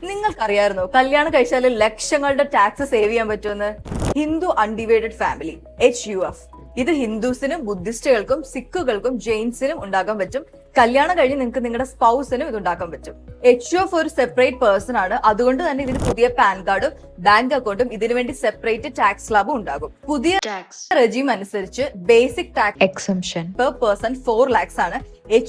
നിങ്ങൾക്കറിയായിരുന്നോ കല്യാണം കഴിച്ചാൽ ലക്ഷങ്ങളുടെ ടാക്സ് സേവ് ചെയ്യാൻ പറ്റുമെന്ന്? ഹിന്ദു അൺഡിവൈഡഡ് ഫാമിലി HUF ഇത് ഹിന്ദുസിനും ബുദ്ധിസ്റ്റുകൾക്കും സിഖുകൾക്കും ജെയിൻസിനും ഉണ്ടാക്കാൻ പറ്റും. കല്യാണം കഴിഞ്ഞ് നിങ്ങൾക്ക് നിങ്ങളുടെ സ്പൗസിനും ഇത് ഉണ്ടാക്കാൻ പറ്റും. HUF ഒരു സെപ്പറേറ്റ് പേഴ്സൺ ആണ്. അതുകൊണ്ട് തന്നെ ഇതിന് പുതിയ പാൻ കാർഡും ബാങ്ക് അക്കൗണ്ടും ഇതിനു വേണ്ടി സെപ്പറേറ്റ് ടാക്സ് സ്ലാബും ഉണ്ടാകും. പുതിയ ടാക്സ് റെജീം അനുസരിച്ച് basic tax exemption per person 4 lakhs ആണ്.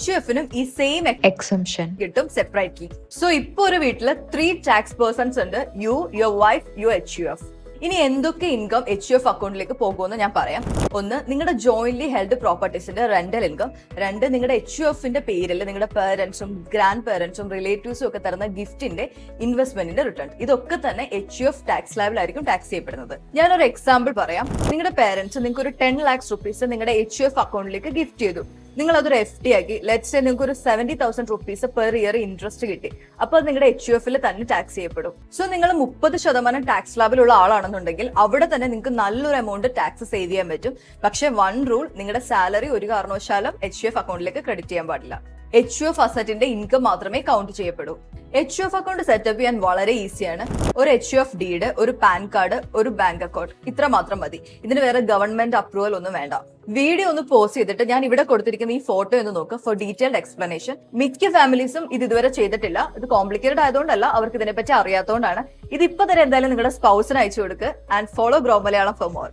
HUF-നും ഈ സെയിം എക്സംഷൻ കിട്ടും സെപ്പറേറ്റ്ലി. സോ ഇപ്പൊ ഒരു വീട്ടില് 3 ടാക്സ് പേഴ്സൺസ് ഉണ്ട്: you, your wife, your HUF. ഇനി എന്തൊക്കെ ഇൻകം HUF അക്കൗണ്ടിലേക്ക് പോകുമെന്ന് ഞാൻ പറയാം. ഒന്ന്, നിങ്ങളുടെ ജോയിന്റ്ലി ഹെൽഡ് പ്രോപ്പർട്ടീസിന്റെ റെന്റൽ ഇൻകം. 2, നിങ്ങളുടെ HUF-ന്റെ പേരിൽ നിങ്ങളുടെ പേരന്റ്സും ഗ്രാൻഡ് പേരന്റ്സും റിലേറ്റീവ്സും ഒക്കെ തരുന്ന ഗിഫ്റ്റിന്റെ ഇൻവെസ്റ്റ്മെന്റിന്റെ റിട്ടേൺ. ഇതൊക്കെ തന്നെ HUF ടാക്സ് ലാബിലായിരിക്കും ടാക്സ് ചെയ്യപ്പെടുന്നത്. ഞാനൊരു എക്സാമ്പിൾ പറയാം. നിങ്ങളുടെ പേരന്റ്സ് നിങ്ങൾക്ക് ഒരു 10 lakhs rupees നിങ്ങളുടെ HUF അക്കൗണ്ടിലേക്ക് ഗിഫ്റ്റ് ചെയ്തു. നിങ്ങൾ അതൊരു FD ആക്കി. ലെറ്റ്സ് സേ നിങ്ങൾക്ക് ഒരു 70,000 rupees പെർ ഇയർ ഇൻട്രസ്റ്റ് കിട്ടി. അപ്പൊ അത് നിങ്ങളുടെ HUF-ൽ തന്നെ ടാക്സ് ചെയ്യപ്പെടും. സോ നിങ്ങൾ 30% ടാക്സ് സ്ലാബിലുള്ള ആളാണെന്നുണ്ടെങ്കിൽ അവിടെ തന്നെ നിങ്ങൾക്ക് നല്ലൊരു എമൗണ്ട് ടാക്സ് സേവ് ചെയ്യാൻ പറ്റും. പക്ഷെ വൺ റൂൾ, നിങ്ങളുടെ സാലറി ഒരു കാരണവശാലും HUF അക്കൗണ്ടിലേക്ക് ക്രെഡിറ്റ് ചെയ്യാൻ പാടില്ല. HUF അസറ്റിന്റെ ഇൻകം മാത്രമേ കൗണ്ട് ചെയ്യപ്പെടൂ. HUF അക്കൗണ്ട് സെറ്റപ്പ് ചെയ്യാൻ വളരെ ഈസിയാണ്. ഒരു HUF ഡീഡ്, ഒരു പാൻ കാർഡ്, ഒരു ബാങ്ക് അക്കൗണ്ട്, ഇത്ര മാത്രം മതി. ഇതിന് വേറെ ഗവൺമെന്റ് അപ്രൂവൽ ഒന്നും വേണ്ട. വീഡിയോ ഒന്ന് പോസ്റ്റ് ചെയ്തിട്ട് ഞാൻ ഇവിടെ കൊടുത്തിരിക്കുന്ന ഈ ഫോട്ടോ ഒന്ന് നോക്കുക ഫോർ ഡീറ്റെയിൽഡ് എക്സ്പ്ലനേഷൻ. മിക്ക ഫാമിലീസും ഇത് ഇതുവരെ ചെയ്തിട്ടില്ല. ഇത് കോംപ്ലിക്കേറ്റഡ് ആയതുകൊണ്ടല്ല, അവർക്ക് ഇതിനെപ്പറ്റി അറിയാത്തതുകൊണ്ടാണ്. ഇത് ഇപ്പൊ തന്നെ എന്തായാലും നിങ്ങളുടെ സ്പൗസിന് അയച്ചു കൊടുക്കുക. And follow grow Malayalam for more.